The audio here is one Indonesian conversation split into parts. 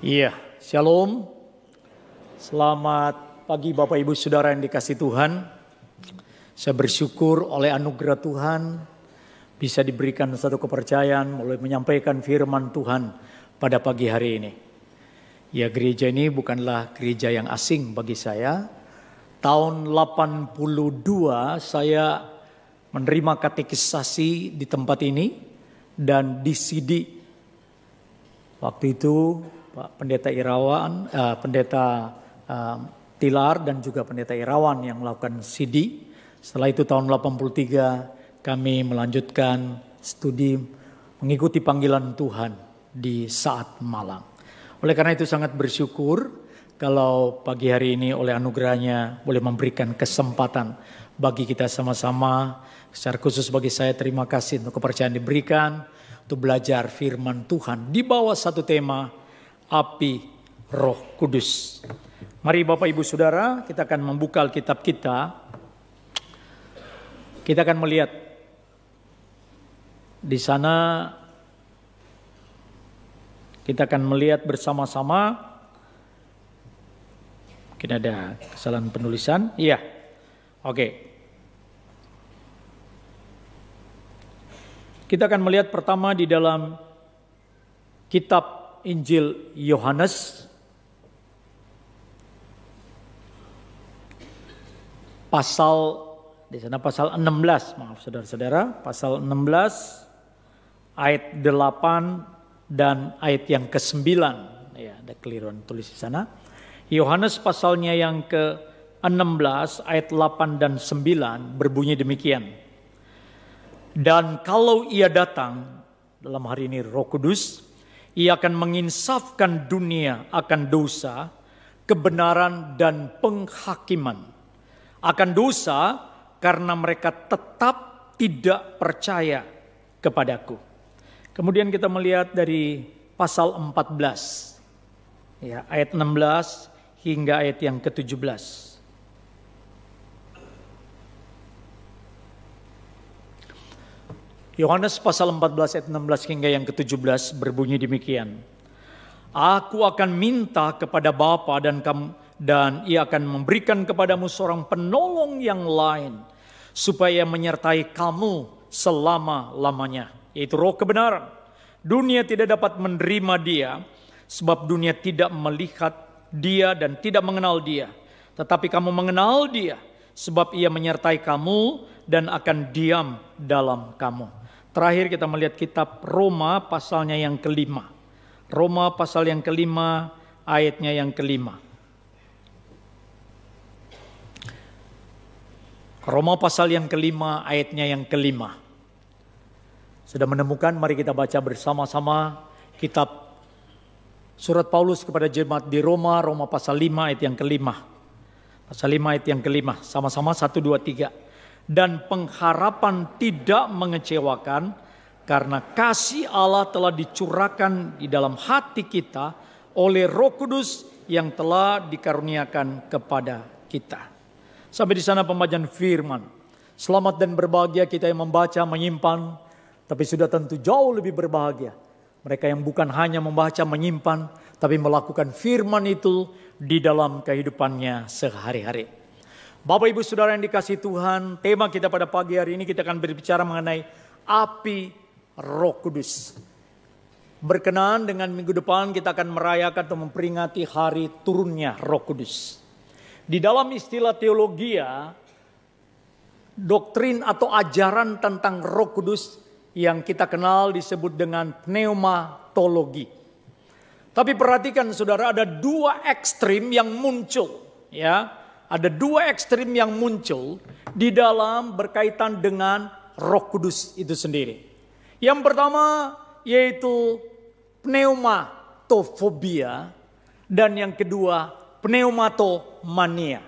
Iya, Shalom. Selamat pagi Bapak Ibu Saudara yang dikasihi Tuhan. Saya bersyukur oleh anugerah Tuhan bisa diberikan satu kepercayaan oleh menyampaikan firman Tuhan pada pagi hari ini. Ya, gereja ini bukanlah gereja yang asing bagi saya. Tahun 82 saya menerima katekisasi di tempat ini dan di CD. Waktu itu Pak Pendeta Irawan, Pendeta Tilar dan juga Pendeta Irawan yang melakukan CD. Setelah itu tahun 83 kami melanjutkan studi mengikuti panggilan Tuhan di Saat Malang. Oleh karena itu sangat bersyukur kalau pagi hari ini oleh anugerahnya boleh memberikan kesempatan bagi kita sama-sama. Secara khusus bagi saya terima kasih untuk kepercayaan diberikan untuk belajar firman Tuhan di bawah satu tema api Roh Kudus. Mari Bapak Ibu Saudara, kita akan membuka Alkitab kita. Kita akan melihat di sana, kita akan melihat bersama-sama. Mungkin ada kesalahan penulisan. Iya. Oke. Kita akan melihat pertama di dalam kitab Injil Yohanes pasal 16, maaf saudara-saudara, pasal 16 ayat 8 dan ayat yang ke-9. Ya, ada keliruan tulis di sana. Yohanes pasalnya yang ke-16 ayat 8 dan 9 berbunyi demikian. Dan kalau ia datang, dalam hari ini Roh Kudus, ia akan menginsafkan dunia akan dosa, kebenaran dan penghakiman. Akan dosa karena mereka tetap tidak percaya kepadaku. Kemudian kita melihat dari pasal 14, ya, ayat 16 hingga ayat yang ke-17. Yohanes pasal 14 ayat 16 hingga yang ke-17 berbunyi demikian. Aku akan minta kepada Bapa dan ia akan memberikan kepadamu seorang penolong yang lain supaya menyertai kamu selama-lamanya, yaitu Roh kebenaran. Dunia tidak dapat menerima dia sebab dunia tidak melihat dia dan tidak mengenal dia. Tetapi kamu mengenal dia sebab ia menyertai kamu dan akan diam dalam kamu. Terakhir kita melihat kitab Roma pasalnya yang kelima. Roma pasal yang kelima ayatnya yang kelima. Roma pasal yang kelima ayatnya yang kelima. Sudah menemukan? Mari kita baca bersama-sama kitab surat Paulus kepada jemaat di Roma, Roma pasal 5 ayat yang kelima. Pasal 5 ayat yang kelima. Sama-sama 1, 2, 3. Dan pengharapan tidak mengecewakan karena kasih Allah telah dicurahkan di dalam hati kita oleh Roh Kudus yang telah dikaruniakan kepada kita. Sampai di sana pembacaan firman. Selamat dan berbahagia kita yang membaca, menyimpan, tapi sudah tentu jauh lebih berbahagia mereka yang bukan hanya membaca, menyimpan, tapi melakukan firman itu di dalam kehidupannya sehari-hari. Bapak Ibu Saudara yang dikasihi Tuhan, tema kita pada pagi hari ini kita akan berbicara mengenai api Roh Kudus. Berkenaan dengan minggu depan kita akan merayakan atau memperingati hari turunnya Roh Kudus. Di dalam istilah teologia, doktrin atau ajaran tentang Roh Kudus yang kita kenal disebut dengan pneumatologi. Tapi perhatikan saudara, ada dua ekstrim yang muncul, ya. Ada dua ekstrim yang muncul di dalam berkaitan dengan Roh Kudus itu sendiri. Yang pertama yaitu pneumatofobia dan yang kedua pneumatomania.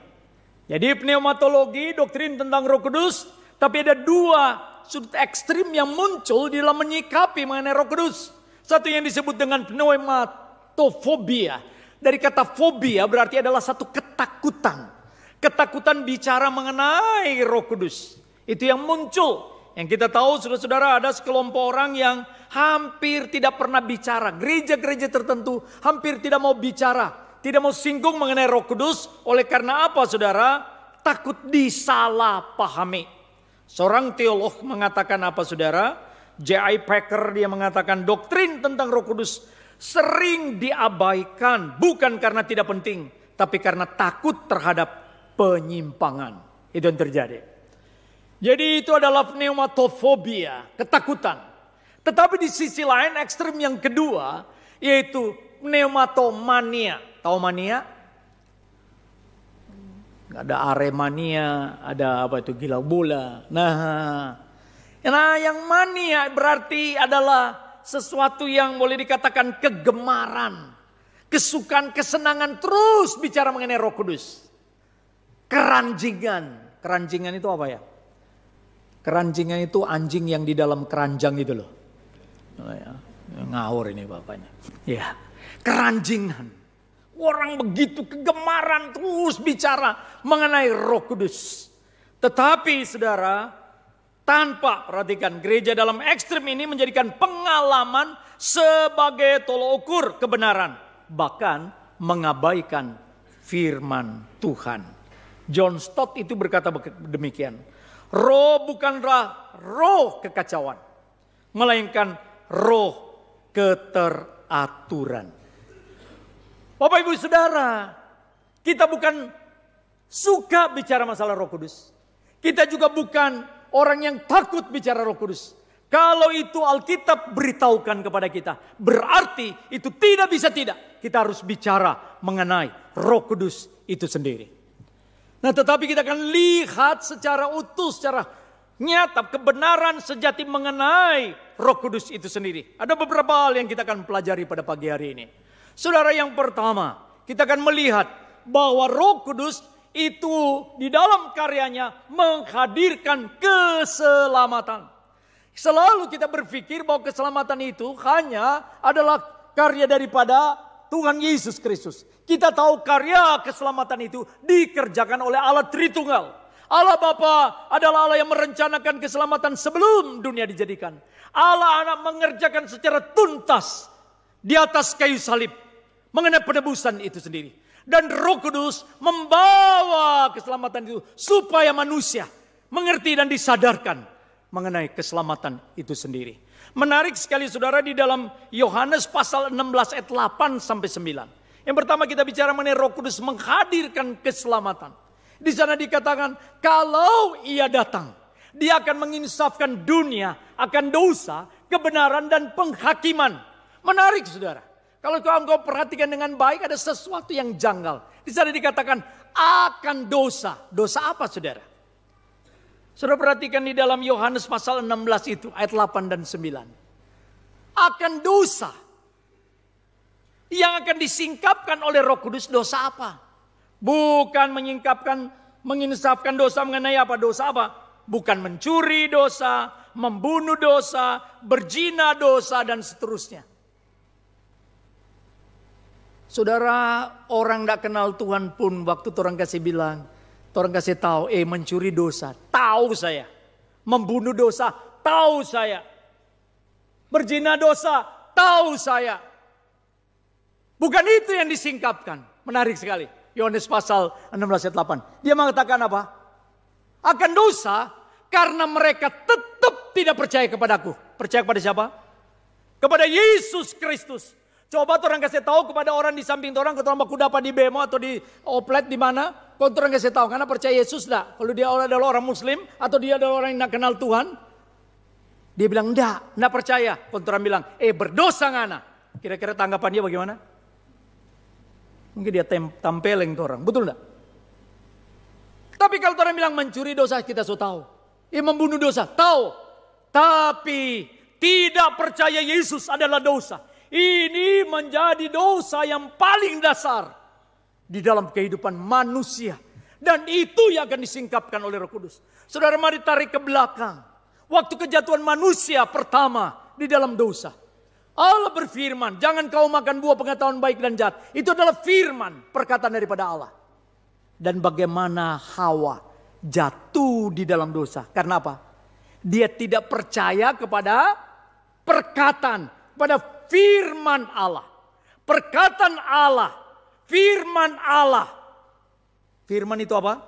Jadi pneumatologi, doktrin tentang Roh Kudus, tapi ada dua sudut ekstrim yang muncul di dalam menyikapi mengenai Roh Kudus. Satu yang disebut dengan pneumatofobia. Dari kata fobia berarti adalah satu ketakutan. Ketakutan bicara mengenai Roh Kudus. Itu yang muncul. Yang kita tahu saudara-saudara ada sekelompok orang yang hampir tidak pernah bicara. Gereja-gereja tertentu hampir tidak mau bicara, tidak mau singgung mengenai Roh Kudus. Oleh karena apa, saudara? Takut disalahpahami. Seorang teolog mengatakan apa, saudara? J.I. Packer, dia mengatakan doktrin tentang Roh Kudus sering diabaikan, bukan karena tidak penting, tapi karena takut terhadap penyimpangan. Itu yang terjadi. Jadi itu adalah pneumatofobia, ketakutan. Tetapi di sisi lain ekstrem yang kedua, yaitu pneumatomania. Tahu mania? Ada aremania, ada apa itu, gila bola. Nah, yang mania berarti adalah sesuatu yang boleh dikatakan kegemaran, kesukaan, kesenangan, terus bicara mengenai Roh Kudus. Keranjingan. Keranjingan itu apa ya? Keranjingan itu anjing yang di dalam keranjang itu loh. Oh ya, ngawur ini bapaknya. Ya, keranjingan. Orang begitu kegemaran terus bicara mengenai Roh Kudus. Tetapi saudara, tanpa, perhatikan, gereja dalam ekstrem ini menjadikan pengalaman sebagai tolok ukur kebenaran. Bahkan mengabaikan firman Tuhan. John Stott itu berkata demikian. Roh bukanlah roh kekacauan, melainkan roh keteraturan. Bapak Ibu Saudara, kita bukan suka bicara masalah Roh Kudus. Kita juga bukan orang yang takut bicara Roh Kudus. Kalau itu Alkitab beritahukan kepada kita, berarti itu tidak bisa tidak. Kita harus bicara mengenai Roh Kudus itu sendiri. Nah, tetapi kita akan lihat secara utuh, secara nyata kebenaran sejati mengenai Roh Kudus itu sendiri. Ada beberapa hal yang kita akan pelajari pada pagi hari ini. Saudara, yang pertama, kita akan melihat bahwa Roh Kudus itu di dalam karyanya menghadirkan keselamatan. Selalu kita berpikir bahwa keselamatan itu hanya adalah karya daripada Tuhan Yesus Kristus. Kita tahu karya keselamatan itu dikerjakan oleh Allah Tritunggal. Allah Bapa adalah Allah yang merencanakan keselamatan sebelum dunia dijadikan. Allah Anak mengerjakan secara tuntas di atas kayu salib mengenai penebusan itu sendiri. Dan Roh Kudus membawa keselamatan itu supaya manusia mengerti dan disadarkan mengenai keselamatan itu sendiri. Menarik sekali saudara, di dalam Yohanes pasal 16 ayat 8 sampai 9. Yang pertama kita bicara mengenai Roh Kudus menghadirkan keselamatan. Di sana dikatakan kalau Ia datang, Dia akan menginsafkan dunia akan dosa, kebenaran dan penghakiman. Menarik saudara. Kalau engkau perhatikan dengan baik, ada sesuatu yang janggal. Di sana dikatakan akan dosa. Dosa apa saudara? Saudara perhatikan di dalam Yohanes pasal 16 itu ayat 8 dan 9. Akan dosa. Yang akan disingkapkan oleh Roh Kudus dosa apa? Bukan menginsafkan dosa mengenai apa? Dosa apa? Bukan mencuri dosa, membunuh dosa, berzina dosa dan seterusnya. Saudara, orang tidak kenal Tuhan pun waktu orang kasih bilang, orang kasih tahu, mencuri dosa, tahu saya. Membunuh dosa, tahu saya. Berzina dosa, tahu saya. Bukan itu yang disingkapkan. Menarik sekali. Yohanes pasal 16 ayat 8. Dia mengatakan apa? Akan dosa karena mereka tetap tidak percaya kepadaku. Percaya kepada siapa? Kepada Yesus Kristus. Coba orang kasih tahu kepada orang di samping orang, kalau aku dapat di bemo atau di oplet di mana, kalau orang kasih tahu karena percaya Yesus enggak. Kalau dia adalah orang Muslim atau dia adalah orang yang tidak kenal Tuhan, dia bilang enggak percaya. Kalau orang bilang, berdosa ngana. Kira-kira tanggapan dia bagaimana? Mungkin dia tampeleng tuh orang, betul enggak? Tapi kalau orang bilang mencuri dosa, kita sudah tahu. Membunuh dosa, tahu. Tapi tidak percaya Yesus adalah dosa. Ini menjadi dosa yang paling dasar di dalam kehidupan manusia. Dan itu yang akan disingkapkan oleh Roh Kudus. Saudara, mari tarik ke belakang. Waktu kejatuhan manusia pertama di dalam dosa. Allah berfirman, jangan kau makan buah pengetahuan baik dan jahat. Itu adalah firman, perkataan daripada Allah. Dan bagaimana Hawa jatuh di dalam dosa. Karena apa? Dia tidak percaya kepada perkataan, pada firman Allah. Perkataan Allah, firman Allah. Firman itu apa?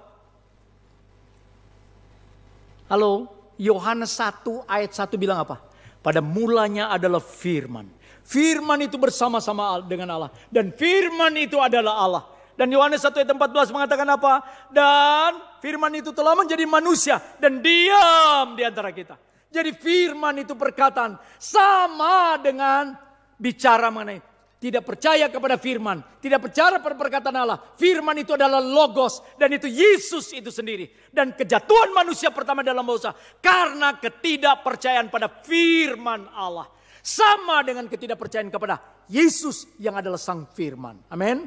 Halo, Yohanes 1 ayat 1 bilang apa? Pada mulanya adalah firman. Firman itu bersama-sama dengan Allah. Dan firman itu adalah Allah. Dan Yohanes 1 ayat 14 mengatakan apa? Dan firman itu telah menjadi manusia dan diam di antara kita. Jadi firman itu perkataan sama dengan bicara mengenai tidak percaya kepada firman, tidak percaya pada perkataan Allah. Firman itu adalah logos dan itu Yesus itu sendiri. Dan kejatuhan manusia pertama dalam dosa karena ketidakpercayaan pada firman Allah. Sama dengan ketidakpercayaan kepada Yesus yang adalah sang firman. Amin.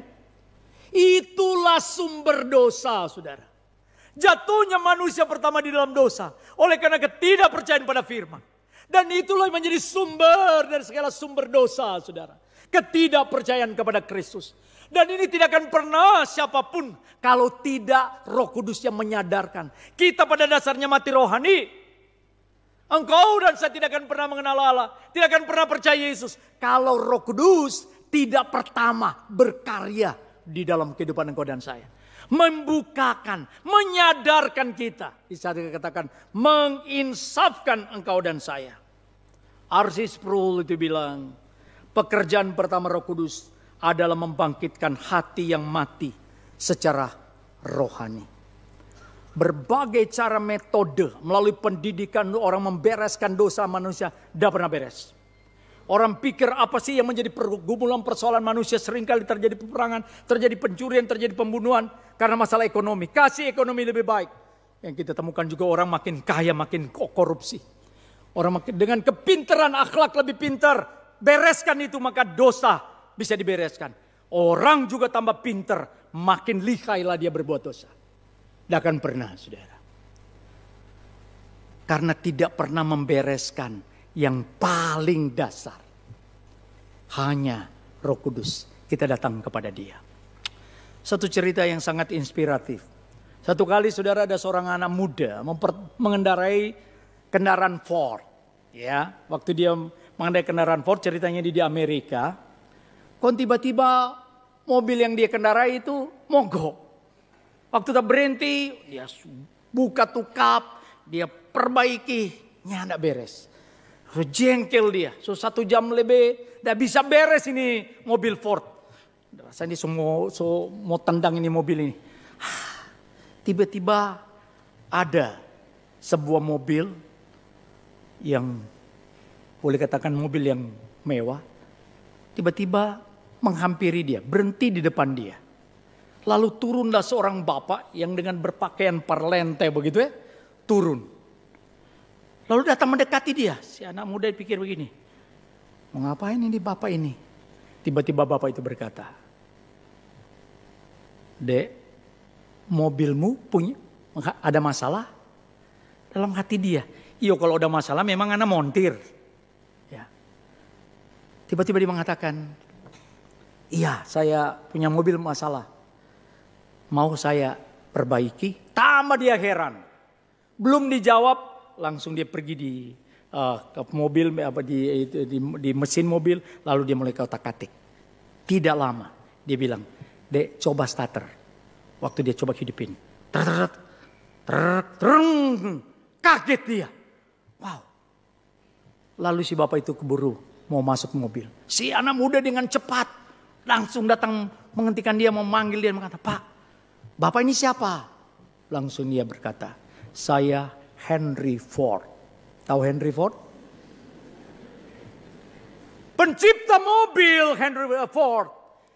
Itulah sumber dosa, saudara. Jatuhnya manusia pertama di dalam dosa oleh karena ketidakpercayaan pada firman. Dan itulah yang menjadi sumber dari segala sumber dosa, saudara. Ketidakpercayaan kepada Kristus. Dan ini tidak akan pernah siapapun kalau tidak Roh Kudus yang menyadarkan. Kita pada dasarnya mati rohani. Engkau dan saya tidak akan pernah mengenal Allah. Tidak akan pernah percaya Yesus. Kalau Roh Kudus tidak pertama berkarya di dalam kehidupan engkau dan saya. Membukakan, menyadarkan kita. Bisa dikatakan menginsafkan engkau dan saya. R.C. Sproul itu bilang, pekerjaan pertama Roh Kudus adalah membangkitkan hati yang mati secara rohani. Berbagai cara metode melalui pendidikan orang membereskan dosa manusia tidak pernah beres. Orang pikir apa sih yang menjadi pergumulan persoalan manusia, seringkali terjadi peperangan, terjadi pencurian, terjadi pembunuhan karena masalah ekonomi. Kasih ekonomi lebih baik. Yang kita temukan juga orang makin kaya makin korupsi. Orang makin dengan kepintaran akhlak lebih pintar, bereskan itu maka dosa bisa dibereskan. Orang juga tambah pintar, makin lihailah dia berbuat dosa. Tidak akan pernah, saudara. Karena tidak pernah membereskan yang paling dasar. Hanya Roh Kudus. Kita datang kepada dia. Satu cerita yang sangat inspiratif. Satu kali saudara ada seorang anak muda mengendarai kendaraan Ford. Ya, waktu dia mengendarai kendaraan Ford, ceritanya di Amerika. Kok tiba-tiba mobil yang dia kendarai itu mogok. Waktu tak berhenti, dia buka tuh kap, dia perbaiki, tidak beres. So jengkel dia, so 1 jam lebih, tidak bisa beres ini mobil Ford. Rasanya dia mau tendang ini mobil ini. Tiba-tiba ada sebuah mobil yang boleh katakan mobil yang mewah. Tiba-tiba menghampiri dia, berhenti di depan dia. Lalu turunlah seorang bapak yang dengan berpakaian parlente begitu ya, turun. Lalu datang mendekati dia. Si anak muda pikir begini, mau ngapain ini bapak ini? Tiba-tiba bapak itu berkata, Dek, mobilmu punya ada masalah? Dalam hati dia, iyo kalau ada masalah memang anak montir. Ya. Tiba-tiba dia mengatakan, iya saya punya mobil masalah. Mau saya perbaiki? Tambah dia heran. Belum dijawab, langsung dia pergi ke mobil, di mesin mobil, lalu dia mulai kotak-katik. Tidak lama, dia bilang, Dek coba starter. Waktu dia coba hidupin, kaget dia. Wow. Lalu si bapak itu keburu mau masuk mobil. Si anak muda dengan cepat langsung datang menghentikan dia, memanggil dia, mengatakan, Pak, Bapak ini siapa? Langsung dia berkata, saya Henry Ford. Tahu Henry Ford? Pencipta mobil Henry Ford.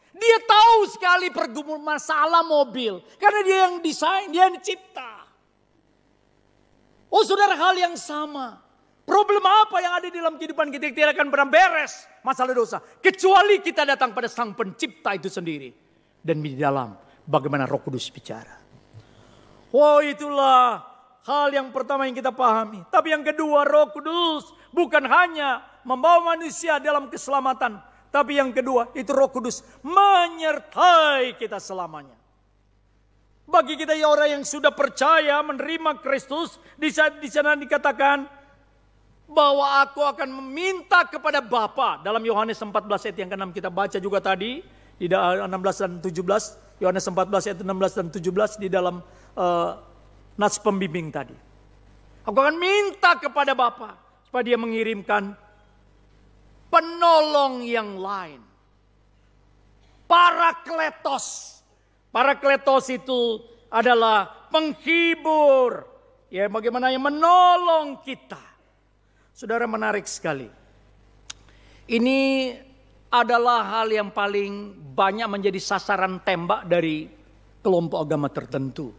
Dia tahu sekali pergumulan masalah mobil. Karena dia yang desain, dia yang cipta. Oh saudara, hal yang sama. Problem apa yang ada di dalam kehidupan kita tidak akan pernah beres masalah dosa. Kecuali kita datang pada sang pencipta itu sendiri. Dan di dalam bagaimana Roh Kudus bicara. Oh itulah hal yang pertama yang kita pahami. Tapi yang kedua, Roh Kudus bukan hanya membawa manusia dalam keselamatan. Tapi yang kedua itu Roh Kudus menyertai kita selamanya. Bagi kita orang yang sudah percaya menerima Kristus, di sana dikatakan bahwa aku akan meminta kepada Bapa. Dalam Yohanes 14 ayat yang ke-6 kita baca juga tadi. Di 16 dan 17. Yohanes 14 ayat 16 dan 17 di dalam nas pembimbing tadi. Aku akan minta kepada Bapa supaya dia mengirimkan penolong yang lain. Parakletos. Parakletos itu adalah penghibur. Ya, bagaimana yang menolong kita. Saudara, menarik sekali. Ini adalah hal yang paling banyak menjadi sasaran tembak dari kelompok agama tertentu.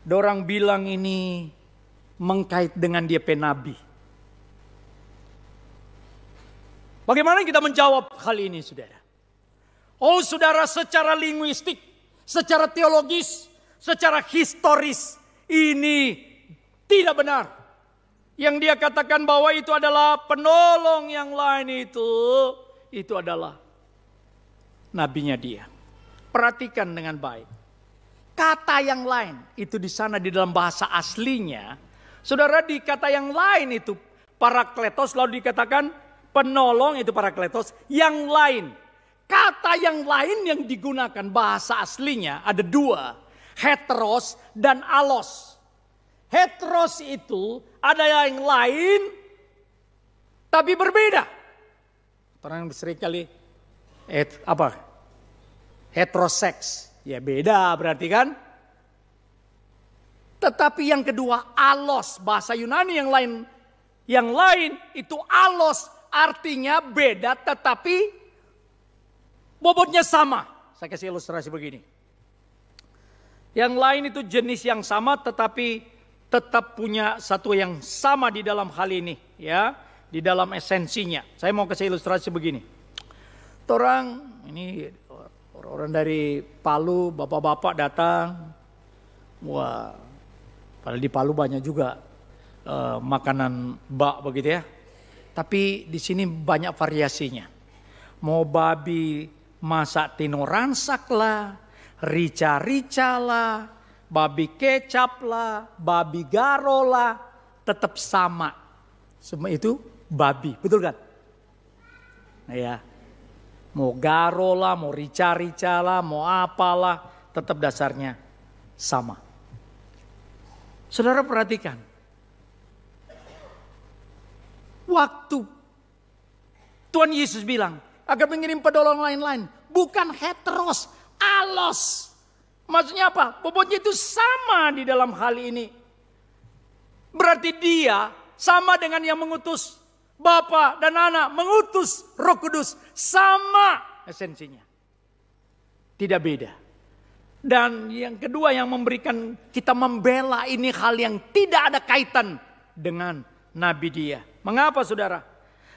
Dorang bilang ini mengkait dengan dia penabi. Bagaimana kita menjawab hal ini, saudara? Oh, saudara, secara linguistik, secara teologis, secara historis, ini tidak benar. Yang dia katakan bahwa itu adalah penolong yang lain itu adalah nabinya dia. Perhatikan dengan baik. Kata yang lain itu di sana di dalam bahasa aslinya. Saudara, di kata yang lain itu parakletos, lalu dikatakan penolong itu parakletos. Yang lain, kata yang lain yang digunakan bahasa aslinya ada dua. Heteros dan alos. Heteros itu ada yang lain tapi berbeda. Orang seringkali heteroseks. Ya beda berarti kan. Tetapi yang kedua alos, bahasa Yunani yang lain itu alos, artinya beda tetapi bobotnya sama. Saya kasih ilustrasi begini. Yang lain itu jenis yang sama tetapi tetap punya satu yang sama di dalam hal ini, ya, di dalam esensinya. Saya mau kasih ilustrasi begini. Orang dari Palu, bapak-bapak datang. Wah, padahal di Palu banyak juga makanan bak begitu ya. Tapi di sini banyak variasinya. Mau babi masak tino ransak lah, rica-rica lah, babi kecap lah, babi garo lah, tetap sama. Semua itu babi, betul kan? Nah, ya. Mau garo lah, mau rica-rica lah, mau apalah, tetap dasarnya sama. Saudara perhatikan. Waktu Tuhan Yesus bilang akan mengirim penolong lain-lain, bukan heteros, alos. Maksudnya apa? Bobotnya itu sama di dalam hal ini. Berarti dia sama dengan yang mengutus Bapa dan Anak, mengutus Roh Kudus. Sama esensinya. Tidak beda. Dan yang kedua yang memberikan kita membela ini hal yang tidak ada kaitan dengan Nabi dia. Mengapa saudara?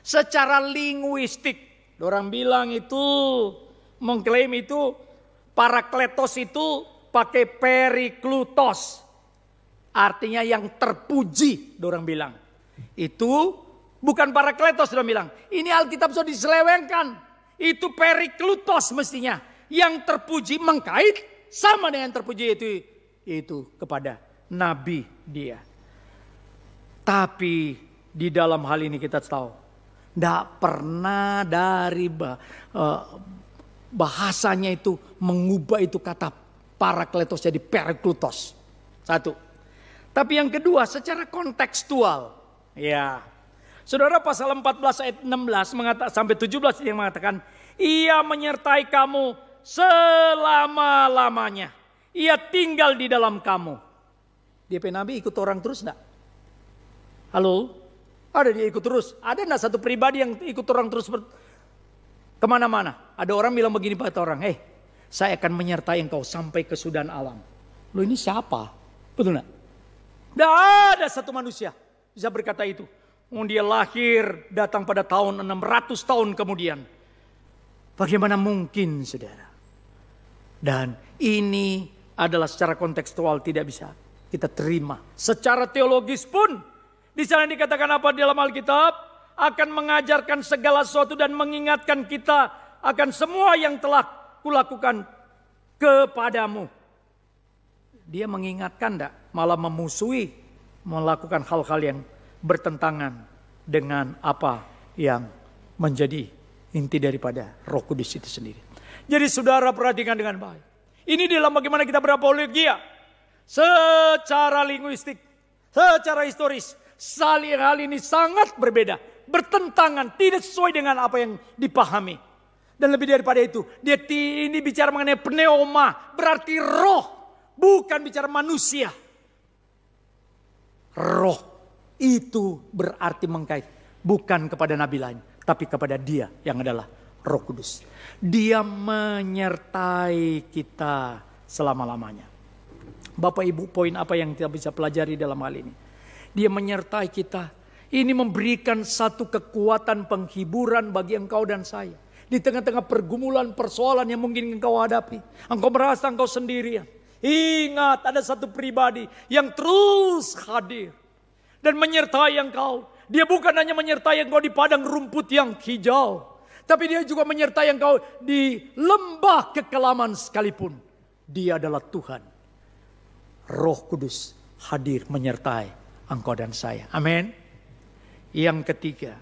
Secara linguistik. Orang bilang itu, mengklaim itu, parakletos itu pakai periklutos. Artinya yang terpuji, orang bilang. Itu bukan parakletos, orang bilang. Ini Alkitab sudah diselewengkan. Itu periklutos mestinya. Yang terpuji mengkait sama dengan terpuji itu kepada Nabi dia. Tapi di dalam hal ini kita tahu. Tidak pernah dari bahasanya itu mengubah itu kata parakletos jadi periklutos. Satu. Tapi yang kedua secara kontekstual. Ya. Saudara pasal 14 ayat 16 sampai 17 yang mengatakan. Ia menyertai kamu selama-lamanya. Ia tinggal di dalam kamu. Dia Nabi ikut orang terus enggak? Halo? Ada dia ikut terus. Ada enggak satu pribadi yang ikut orang terus kemana-mana? Ada orang bilang begini pada orang. Saya akan menyertai engkau sampai kesudahan alam. Loh ini siapa? Betul enggak? Tidak ada satu manusia bisa berkata itu. Dia lahir datang pada tahun 600 tahun kemudian. Bagaimana mungkin saudara? Dan ini adalah secara kontekstual tidak bisa kita terima. Secara teologis pun di sana dikatakan apa di dalam Alkitab? Akan mengajarkan segala sesuatu dan mengingatkan kita akan semua yang telah kulakukan kepadamu. Dia mengingatkan enggak? Malah memusuhi, melakukan hal-hal yang bertentangan dengan apa yang menjadi inti daripada Roh Kudus itu sendiri. Jadi saudara perhatikan dengan baik. Ini dalam bagaimana kita berapologia. Secara linguistik, secara historis, hal ini sangat berbeda. Bertentangan, tidak sesuai dengan apa yang dipahami. Dan lebih daripada itu, dia ini bicara mengenai pneuma, berarti roh, bukan bicara manusia. Roh itu berarti mengkait, bukan kepada nabi lain, tapi kepada dia yang adalah Roh Kudus. Dia menyertai kita selama-lamanya. Bapak Ibu, poin apa yang kita bisa pelajari dalam hal ini? Dia menyertai kita. Ini memberikan satu kekuatan penghiburan bagi engkau dan saya. Di tengah-tengah pergumulan persoalan yang mungkin engkau hadapi. Engkau merasa engkau sendirian. Ingat, ada satu pribadi yang terus hadir dan menyertai engkau. Dia bukan hanya menyertai engkau di padang rumput yang hijau, tapi dia juga menyertai engkau di lembah kekelaman sekalipun. Dia adalah Tuhan. Roh Kudus hadir menyertai engkau dan saya. Amin. Yang ketiga,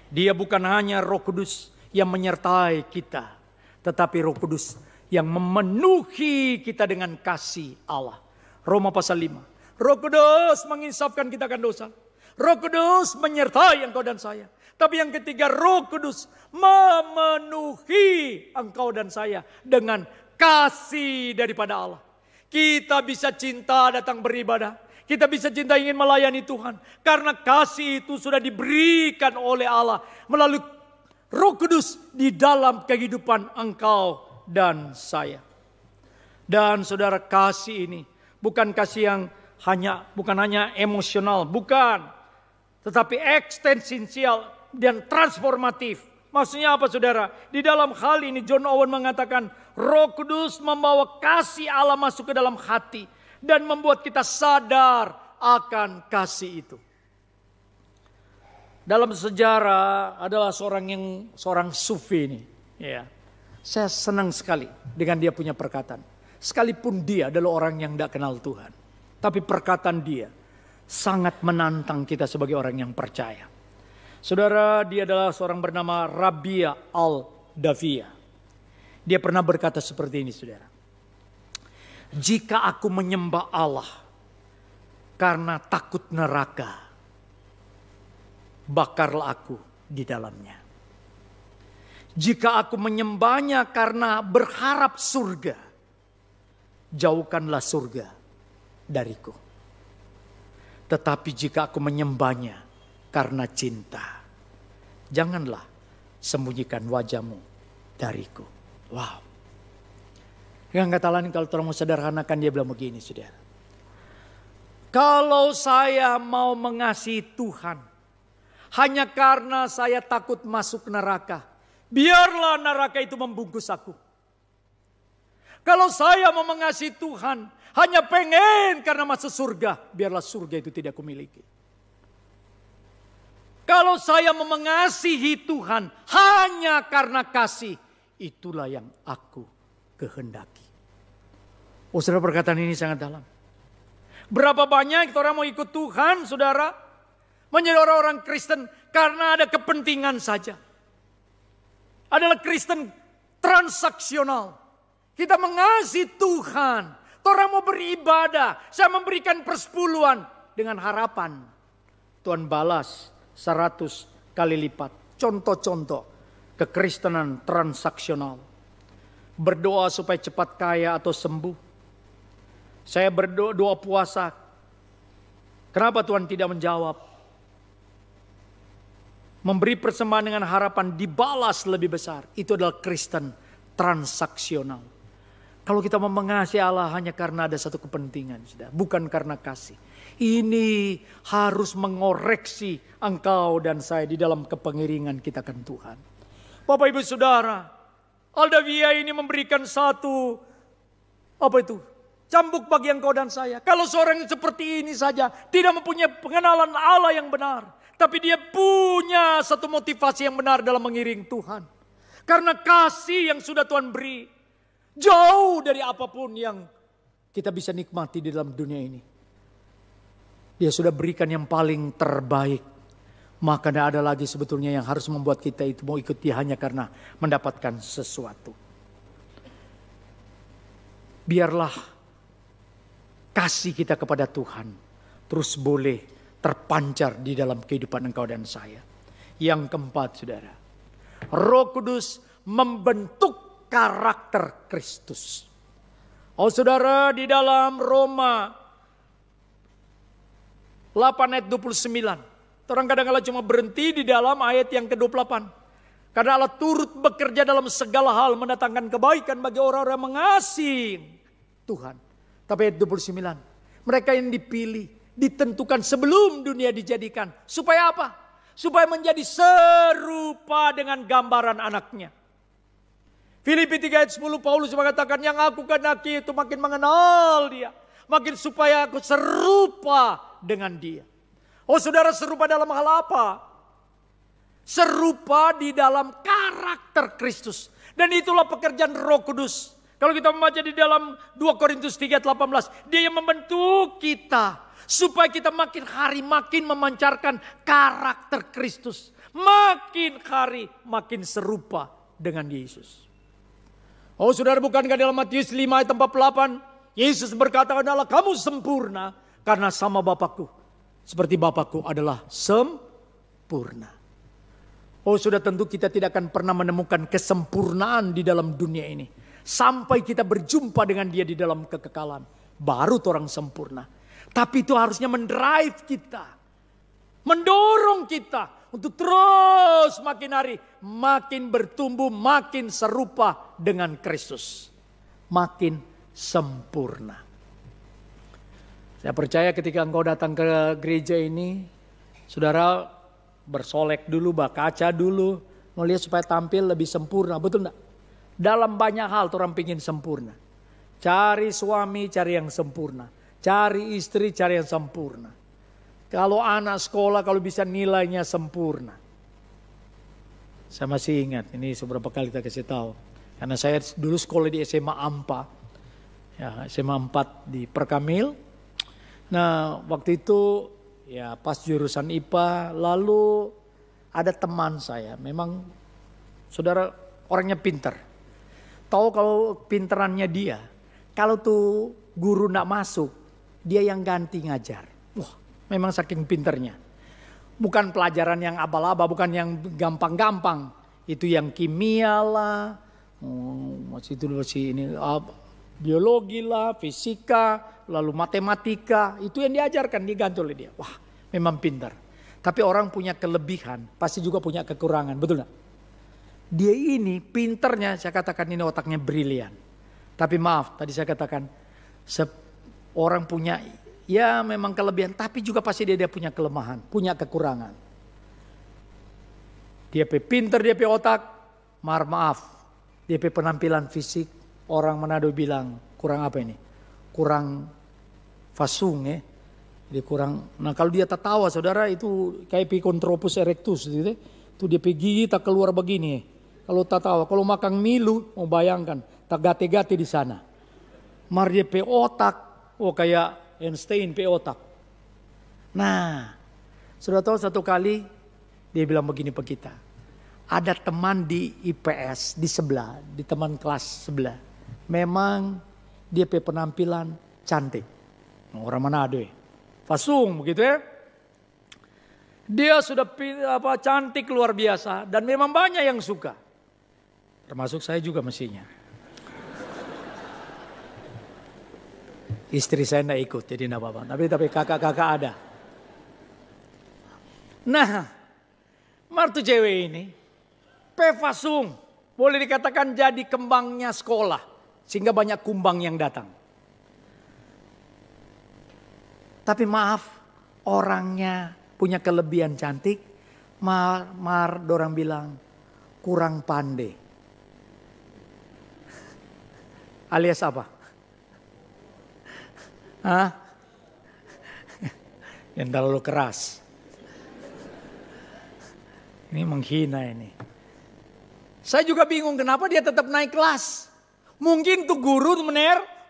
dia bukan hanya Roh Kudus yang menyertai kita, tetapi Roh Kudus yang memenuhi kita dengan kasih Allah. Roma pasal 5. Roh Kudus menginsafkan kita akan dosa. Roh Kudus menyertai engkau dan saya. Tapi yang ketiga, Roh Kudus memenuhi engkau dan saya dengan kasih daripada Allah. Kita bisa cinta datang beribadah. Kita bisa cinta ingin melayani Tuhan. Karena kasih itu sudah diberikan oleh Allah melalui Roh Kudus di dalam kehidupan engkau dan saya. Dan saudara, kasih ini bukan kasih yang bukan hanya emosional, bukan. Tetapi eksistensial dan transformatif. Maksudnya apa saudara? Di dalam hal ini John Owen mengatakan Roh Kudus membawa kasih Allah masuk ke dalam hati. Dan membuat kita sadar akan kasih itu. Dalam sejarah adalah seorang sufi ini. Ya. Saya senang sekali dengan dia punya perkataan. Sekalipun dia adalah orang yang tidak kenal Tuhan. Tapi perkataan dia sangat menantang kita sebagai orang yang percaya. Saudara, dia adalah seorang bernama Rabia Al-Daviyah. Dia pernah berkata seperti ini, saudara. Jika aku menyembah Allah karena takut neraka, bakarlah aku di dalamnya. Jika aku menyembahnya karena berharap surga, jauhkanlah surga dariku. Tetapi jika aku menyembahnya karena cinta, janganlah sembunyikan wajahmu dariku. Wow. Yang kata lain kalau terlalu sederhanakan dia bilang begini, saudara. Kalau saya mau mengasihi Tuhan hanya karena saya takut masuk neraka, biarlah neraka itu membungkus aku. Kalau saya mau mengasihi Tuhan hanya pengen karena masuk surga, biarlah surga itu tidak kumiliki. Kalau saya mau mengasihi Tuhan hanya karena kasih, itulah yang aku kehendaki. Oh, saudara, perkataan ini sangat dalam. Berapa banyak orang mau ikut Tuhan, saudara, menjadi orang-orang Kristen karena ada kepentingan saja. Adalah Kristen transaksional. Kita mengasihi Tuhan. Orang mau beribadah, saya memberikan persepuluhan dengan harapan Tuhan balas 100 kali lipat. Contoh-contoh kekristenan transaksional. Berdoa supaya cepat kaya atau sembuh. Saya berdoa puasa. Kenapa Tuhan tidak menjawab? Memberi persembahan dengan harapan dibalas lebih besar. Itu adalah Kristen transaksional. Kalau kita mau mengasihi Allah hanya karena ada satu kepentingan, bukan karena kasih. Ini harus mengoreksi engkau dan saya di dalam kepengiringan kita akan Tuhan. Bapak Ibu Saudara, Al-Daviyah ini memberikan satu cambuk bagi engkau dan saya. Kalau seorang seperti ini saja tidak mempunyai pengenalan Allah yang benar, tapi dia punya satu motivasi yang benar dalam mengiring Tuhan. Karena kasih yang sudah Tuhan beri, jauh dari apapun yang kita bisa nikmati di dalam dunia ini. Dia sudah berikan yang paling terbaik Maka tidak ada lagi sebetulnya yang harus membuat kita itu mau ikut dia hanya karena mendapatkan sesuatu. Biarlah kasih kita kepada Tuhan terus boleh terpancar di dalam kehidupan engkau dan saya. Yang keempat, saudara, Roh Kudus membentuk karakter Kristus. Oh saudara, di dalam Roma 8 ayat 29. Orang kadang-kadang cuma berhenti di dalam ayat yang ke-28. Karena Allah turut bekerja dalam segala hal mendatangkan kebaikan bagi orang-orang yang mengasihi Tuhan. Tapi ayat 29. Mereka yang dipilih, ditentukan sebelum dunia dijadikan. Supaya apa? Supaya menjadi serupa dengan gambaran anaknya. Filipi 3 ayat 10 Paulus mengatakan, yang aku kehendaki itu makin mengenal dia. Makin supaya aku serupa dengan dia. Oh saudara, serupa dalam hal apa? Serupa di dalam karakter Kristus. Dan itulah pekerjaan Roh Kudus. Kalau kita membaca di dalam 2 Korintus 3:18. Dia yang membentuk kita. Supaya kita makin hari makin memancarkan karakter Kristus. Makin hari makin serupa dengan Yesus. Oh saudara, bukankah dalam Matius 5 ayat 48. Yesus berkata, adalah kamu sempurna karena sama Bapakku. Seperti Bapakku adalah sempurna. Oh sudah tentu kita tidak akan pernah menemukan kesempurnaan di dalam dunia ini. Sampai kita berjumpa dengan dia di dalam kekekalan. Baru orang sempurna. Tapi itu harusnya mendrive kita. Mendorong kita. Untuk terus makin hari. Makin bertumbuh. Makin serupa dengan Kristus. Makin sempurna. Saya percaya ketika engkau datang ke gereja ini. Saudara bersolek dulu, kaca dulu. Melihat supaya tampil lebih sempurna. Betul enggak? Dalam banyak hal orang ingin sempurna. Cari suami, cari yang sempurna. Cari istri, cari yang sempurna. Kalau anak sekolah, kalau bisa nilainya sempurna. Saya masih ingat, ini beberapa kali kita kasih tahu. Karena saya dulu sekolah di SMA Ampa. Ya, SMA 4 di Perkamil. Nah, waktu itu ya pas jurusan IPA, lalu ada teman saya. Memang saudara orangnya pintar. Tahu kalau pinterannya dia, kalau tuh guru nak masuk, dia yang ganti ngajar. Wah, memang saking pinternya. Bukan pelajaran yang abal-abal, bukan yang gampang-gampang. Itu yang kimia lah, biologi lah, fisika, lalu matematika. Itu yang diajarkan, diganti oleh dia. Wah, memang pintar. Tapi orang punya kelebihan, pasti juga punya kekurangan, betul gak? Dia ini pinternya, saya katakan ini otaknya brilian. Tapi maaf, tadi saya katakan orang punya ya memang kelebihan, tapi juga pasti dia punya kelemahan, punya kekurangan. Dia pinter, dia otak, maaf, dia penampilan fisik, orang Manado bilang kurang apa ini? Kurang fasung ya. Jadi kurang, nah kalau dia tertawa saudara itu kayak Piconthropus erectus gitu. Itu dia gigi tak keluar begini. Kalau tertawa, kalau makan milu, mau bayangkan, tak gate-gate di sana. Mar dia otak, oh kayak Einstein otak. Nah, sudah tahu satu kali dia bilang begini ke kita. Ada teman di IPS di sebelah, di teman kelas sebelah. Memang dia penampilan cantik. Orang Manado ya. Fasung begitu ya. Dia sudah cantik luar biasa dan memang banyak yang suka. Termasuk saya juga mestinya. Istri saya enggak ikut jadi enggak apa-apa. Tapi kakak-kakak ada. Nah, martu cewek ini Fasung boleh dikatakan jadi kembangnya sekolah sehingga banyak kumbang yang datang. Tapi maaf, orangnya punya kelebihan cantik, dorang bilang kurang pandai. Alias apa? Hah? Yang terlalu keras. Ini menghina ini. Saya juga bingung kenapa dia tetap naik kelas. Mungkin tuh guru tuh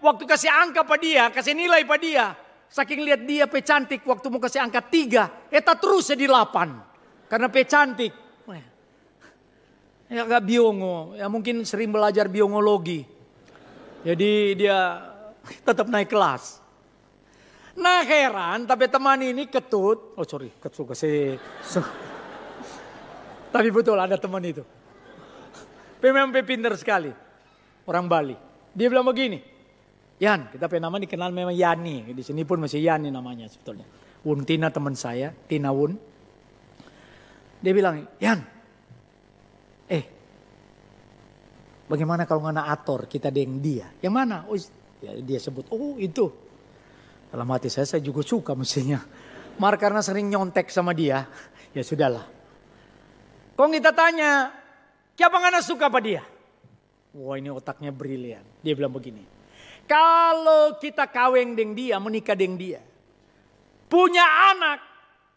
waktu kasih angka pada dia, kasih nilai pada dia. Saking lihat dia cantik waktu mau kasih angka 3, eta terus jadi 8. Karena P cantik. Ya agak biongo, ya mungkin sering belajar biongologi. Jadi dia tetap naik kelas. Nah heran, tapi teman ini ketut. Oh sorry, ketut kasih. Tapi betul ada teman itu. Memang pinter sekali. Orang Bali. Dia bilang begini. Yan, kita punya nama dikenal memang Yani. Di sini pun masih Yani namanya sebetulnya. Wun Tina teman saya, Tina Wun. Dia bilang, Yan. Bagaimana kalau ngana ator kita dengan dia? Yang mana? Oh, ya dia sebut, oh itu. Dalam hati saya juga suka mestinya. Mar karena sering nyontek sama dia, ya sudahlah. Kok kita tanya, siapa ngana suka apa dia? Wah ini otaknya brilian. Dia bilang begini, kalau kita kawin dengan dia, menikah dengan dia. Punya anak,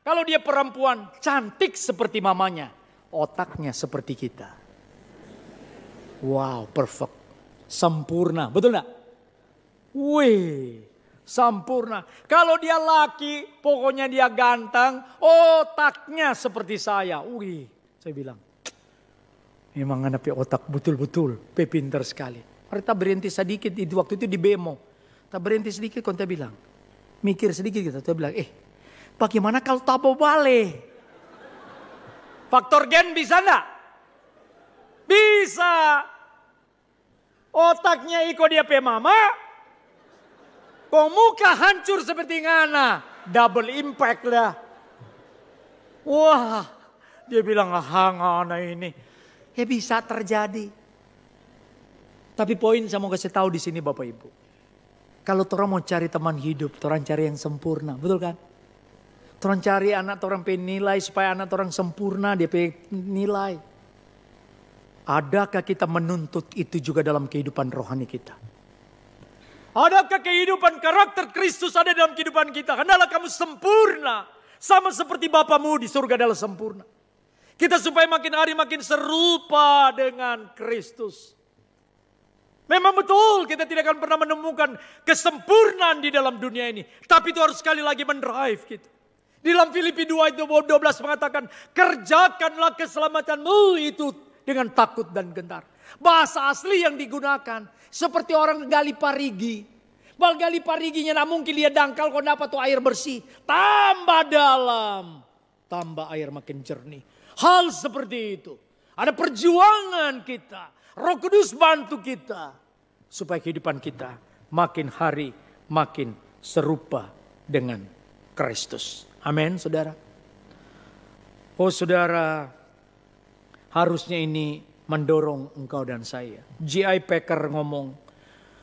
kalau dia perempuan cantik seperti mamanya. Otaknya seperti kita. Wow, perfect. Sempurna, betul enggak? Wih, sempurna. Kalau dia laki, pokoknya dia ganteng, otaknya seperti saya. Wih, saya bilang, memang anak otak betul-betul, pintar sekali. Mari kita berhenti sedikit, waktu itu di bemo. Kita berhenti sedikit, kita bilang, mikir sedikit kita bilang, bagaimana kalau tabo bale? Faktor gen bisa enggak? Bisa. Otaknya ikut dia pe mama. Kok muka hancur seperti ngana. Double impact lah. Wah. Dia bilang ngana ini. Ya bisa terjadi. Tapi poin saya mau kasih tahu di sini Bapak Ibu. Kalau orang mau cari teman hidup. Orang cari yang sempurna. Betul kan? Orang cari anak orang pe nilai. Supaya anak orang sempurna. Dia pe nilai. Adakah kita menuntut itu juga dalam kehidupan rohani kita? Adakah kehidupan karakter Kristus ada dalam kehidupan kita? Hendaklah kamu sempurna. Sama seperti Bapamu di surga adalah sempurna. Kita supaya makin hari makin serupa dengan Kristus. Memang betul kita tidak akan pernah menemukan kesempurnaan di dalam dunia ini. Tapi itu harus sekali lagi mendrive kita. Di dalam Filipi 2 itu 12 mengatakan. Kerjakanlah keselamatanmu itu dengan takut dan gentar. Bahasa asli yang digunakan. Seperti orang gali parigi. Bal gali pariginya nah mungkin dia dangkal kok dapat tuh air bersih. Tambah dalam. Tambah air makin jernih. Hal seperti itu. Ada perjuangan kita. Roh Kudus bantu kita. Supaya kehidupan kita makin hari makin serupa dengan Kristus. Amin saudara. Oh saudara. Harusnya ini mendorong engkau dan saya. J.I. Packer ngomong,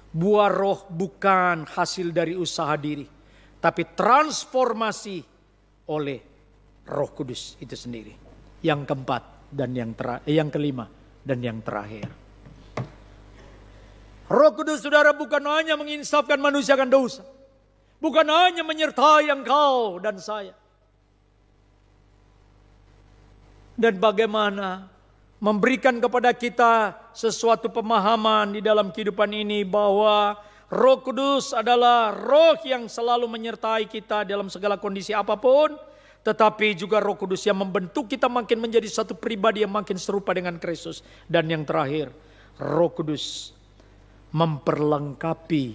buah roh bukan hasil dari usaha diri, tapi transformasi oleh Roh Kudus itu sendiri. Yang keempat dan yang kelima dan yang terakhir. Roh Kudus saudara bukan hanya menginsafkan manusia akan dosa. Bukan hanya menyertai engkau dan saya. Dan bagaimana memberikan kepada kita sesuatu pemahaman di dalam kehidupan ini bahwa Roh Kudus adalah roh yang selalu menyertai kita dalam segala kondisi apapun. Tetapi juga Roh Kudus yang membentuk kita makin menjadi satu pribadi yang makin serupa dengan Kristus. Dan yang terakhir, Roh Kudus memperlengkapi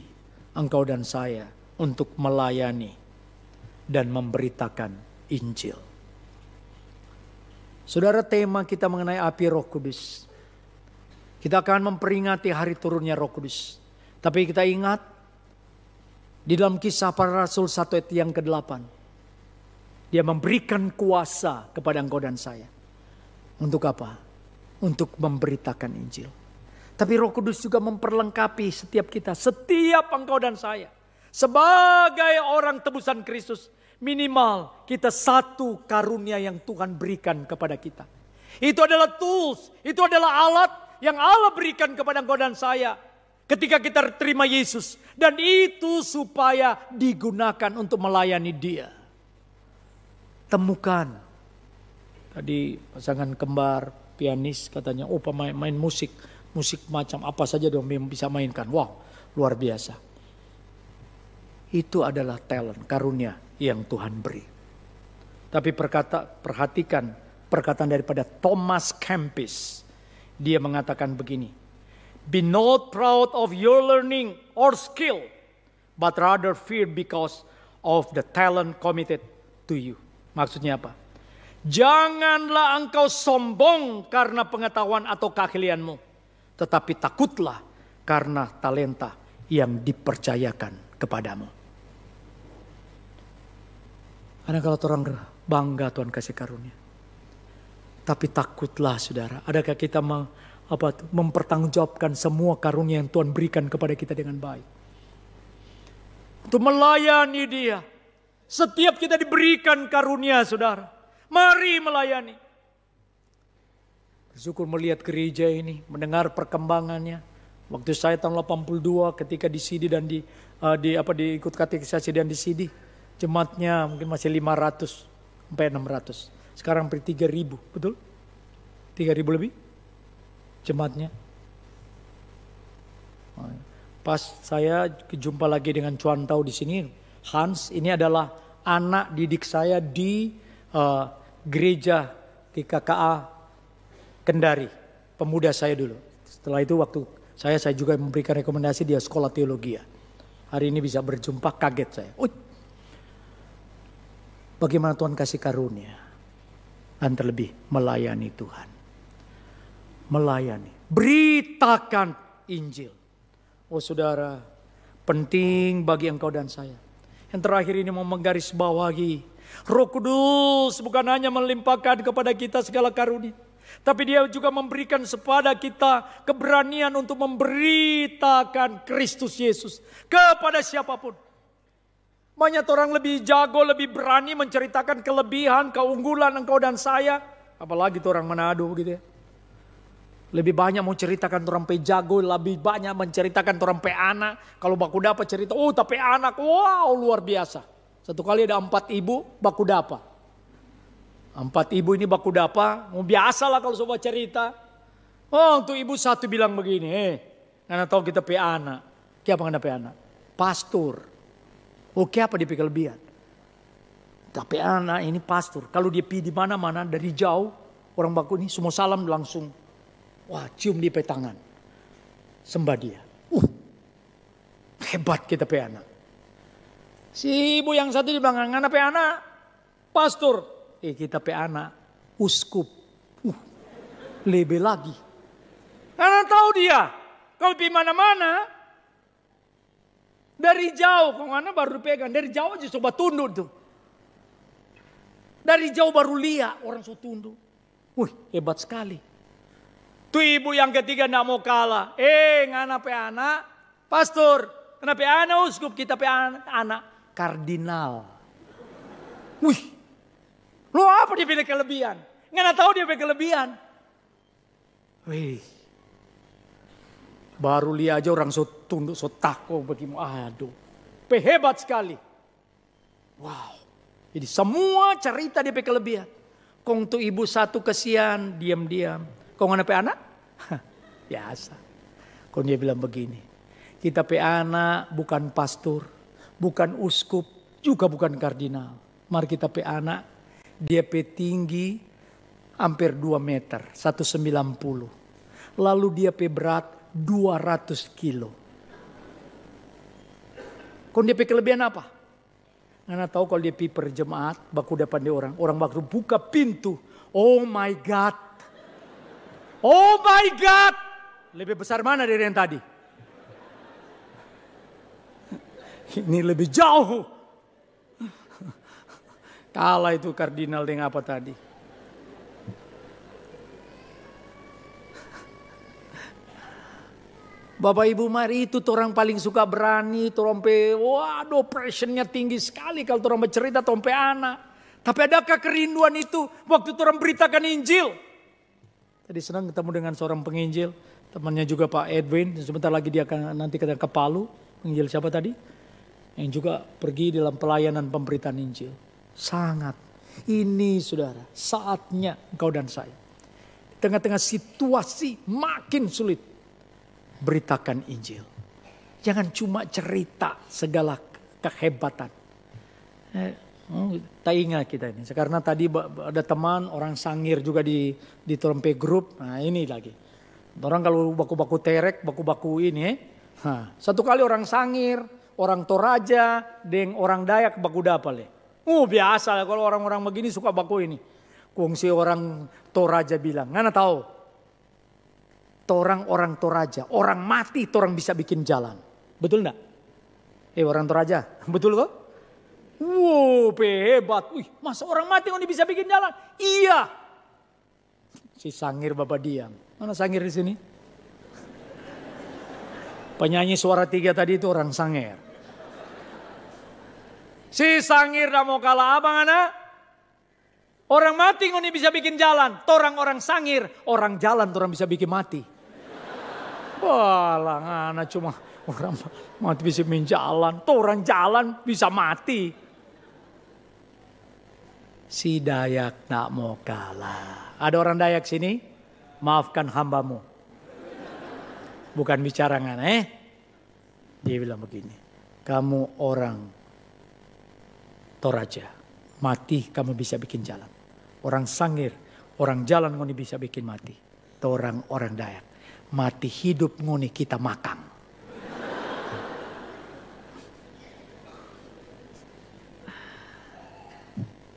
engkau dan saya untuk melayani dan memberitakan Injil. Saudara, tema kita mengenai api Roh Kudus. Kita akan memperingati hari turunnya Roh Kudus. Tapi kita ingat di dalam Kisah Para Rasul 1 ayat yang ke-8. Dia memberikan kuasa kepada engkau dan saya. Untuk apa? Untuk memberitakan Injil. Tapi Roh Kudus juga memperlengkapi setiap kita. Setiap engkau dan saya. Sebagai orang tebusan Kristus. Minimal kita satu karunia yang Tuhan berikan kepada kita. Itu adalah tools, itu adalah alat yang Allah berikan kepada engkau dan saya. Ketika kita terima Yesus. Dan itu supaya digunakan untuk melayani Dia. Temukan. Tadi pasangan kembar, pianis katanya, oh pemain main musik. Musik macam apa saja dong bisa mainkan. Wow, luar biasa. Itu adalah talent, karunia yang Tuhan beri. Tapi perhatikan perkataan daripada Thomas Kempis. Dia mengatakan begini, "Be not proud of your learning or skill, but rather fear because of the talent committed to you." Maksudnya apa? Janganlah engkau sombong karena pengetahuan atau keahlianmu, tetapi takutlah karena talenta yang dipercayakan kepadamu. Karena kalau orang bangga Tuhan kasih karunia, tapi takutlah saudara. Adakah kita mempertanggungjawabkan semua karunia yang Tuhan berikan kepada kita dengan baik? Untuk melayani Dia. Setiap kita diberikan karunia saudara. Mari melayani. Bersyukur melihat gereja ini, mendengar perkembangannya. Waktu saya tahun 82 ketika di Sidi dan diikut katekisasi dan di Sidi, jemaatnya mungkin masih 500 sampai 600. Sekarang hampir 3.000, betul? 3.000 lebih jemaatnya. Pas saya jumpa lagi dengan Cuan Tau di sini, Hans ini adalah anak didik saya di gereja GKKA Kendari, pemuda saya dulu. Setelah itu waktu saya juga memberikan rekomendasi dia sekolah teologi. Hari ini bisa berjumpa, kaget saya. Bagaimana Tuhan kasih karunia. Dan terlebih melayani Tuhan. Melayani. Beritakan Injil. Oh saudara, penting bagi engkau dan saya. Yang terakhir ini mau menggarisbawahi. Roh Kudus bukan hanya melimpahkan kepada kita segala karunia, tapi Dia juga memberikan kepada kita keberanian untuk memberitakan Kristus Yesus kepada siapapun. Banyak orang lebih jago, lebih berani menceritakan kelebihan, keunggulan engkau dan saya. Apalagi orang Manado gitu ya. Lebih banyak mau ceritakan orang pe jago, lebih banyak menceritakan orang pe anak. Kalau baku dapat cerita, oh tapi anak, wow luar biasa. Satu kali ada 4 ibu baku dapa. 4 ibu ini baku dapa, mau biasa lah kalau sobat cerita. Oh untuk ibu satu bilang begini, karena tahu kita pe anak. Siapa ngana pe anak? Pastor. Oke apa dia pe kelebihan? Tapi anak ini pastor. Kalau dia pergi di mana-mana dari jauh, orang baku ini semua salam langsung. Wah cium dia pe tangan. Sembah dia. Hebat kita pe anak. Si ibu yang satu di belakang, ngana pe anak pastor. Kita pe anak uskup. Lebih lagi. Karena tahu dia. Kalau pergi mana-mana. Dari jauh. Kalau ngana baru pegang. Dari jauh aja coba tunduk tuh. Dari jauh baru lihat orang so tunduk. Hebat sekali. Tuh ibu yang ketiga tidak mau kalah. Ngana pe anak pastor. Ngana pe anak uskup. Kita pe anak kardinal. Lo apa dia punya kelebihan? Nggak tahu dia punya kelebihan. Baru lihat aja orang so tunduk, so takut begitu. Aduh, hebat sekali. Wow. Jadi semua cerita dia punya kelebihan. Kong tuh ibu satu kesian, diam-diam. Kong anak anak? Biasa. Kong dia bilang begini. Kita pe anak bukan pastor, bukan uskup, juga bukan kardinal. Mari kita pe anak, dia pe tinggi hampir 2 meter, 190. Lalu dia pe berat 200 kilo. Kau dia pe kelebihan apa? Karena tahu kalau dia pergi per jemaat, baku depan dia orang baku buka pintu. Oh my God. Oh my God. Lebih besar mana dari yang tadi? Ini lebih jauh. Kalah itu kardinal dengan apa tadi? Bapak Ibu mari itu orang paling suka berani. Waduh passionnya tinggi sekali kalau orang bercerita tompe anak. Tapi adakah kerinduan itu waktu orang beritakan Injil? Tadi senang ketemu dengan seorang penginjil. Temannya juga Pak Edwin. Sebentar lagi dia akan nanti ke Palu. Penginjil siapa tadi? Yang juga pergi dalam pelayanan pemberitaan Injil. Sangat. Ini saudara, saatnya engkau dan saya. Di tengah-tengah situasi makin sulit. Beritakan Injil. Jangan cuma cerita segala kehebatan. Tak ingat kita ini. Karena tadi ada teman orang Sangir juga di Trompe grup. Nah ini lagi. Orang kalau baku-baku terek, baku-baku ini. Satu kali orang Sangir, orang Toraja, deng orang Dayak baku dapal. Biasa kalau orang-orang begini suka baku ini. Kongsi orang Toraja bilang, ngana tahu. Orang Toraja, orang mati orang bisa bikin jalan. Betul enggak? Orang Toraja, betul kok? Hebat. Masa orang mati ini bisa bikin jalan? Iya. Si Sangir bapak diam. Mana Sangir di sini? Penyanyi suara 3 tadi itu orang Sangir. Si Sangir dah mau kalah abang anak. Orang mati ini bisa bikin jalan. Orang Sangir, orang jalan orang bisa bikin mati. Walah anak cuma orang mati bisa bikin jalan. Orang jalan bisa mati. Si Dayak tak mau kalah. Ada orang Dayak sini? Maafkan hambamu. Bukan bicara ngana Dia bilang begini. Kamu orang Toraja. Mati kamu bisa bikin jalan. Orang Sangir. Orang jalan ngoni bisa bikin mati. Orang Dayak. Mati hidup ngoni kita makan.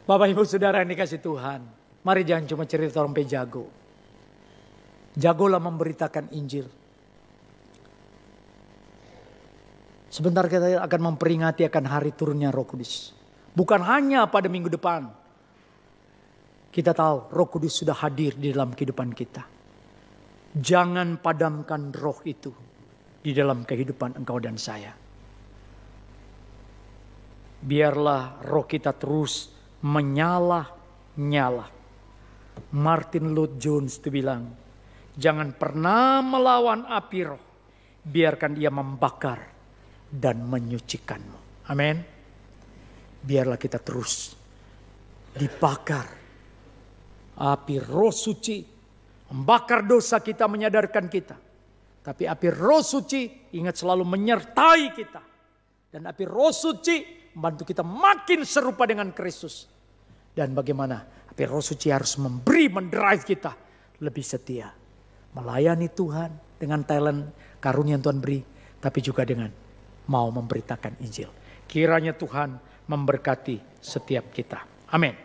Bapak Ibu Saudara yang dikasih Tuhan. Mari jangan cuma cerita orang jago. Jagolah memberitakan Injil. Sebentar kita akan memperingati akan hari turunnya Roh Kudus. Bukan hanya pada minggu depan. Kita tahu Roh Kudus sudah hadir di dalam kehidupan kita. Jangan padamkan roh itu di dalam kehidupan engkau dan saya. Biarlah roh kita terus menyala-nyala. Martin Lloyd Jones itu bilang, jangan pernah melawan api roh. Biarkan dia membakar dan menyucikanmu. Amin. Biarlah kita terus dibakar. Api roh suci membakar dosa kita, menyadarkan kita. Tapi api roh suci ingat selalu menyertai kita. Dan api roh suci membantu kita makin serupa dengan Kristus. Dan bagaimana api roh suci harus mendrive kita lebih setia. Melayani Tuhan dengan talent karunia yang Tuhan beri. Tapi juga dengan mau memberitakan Injil. Kiranya Tuhan memberkati setiap kita. Amin.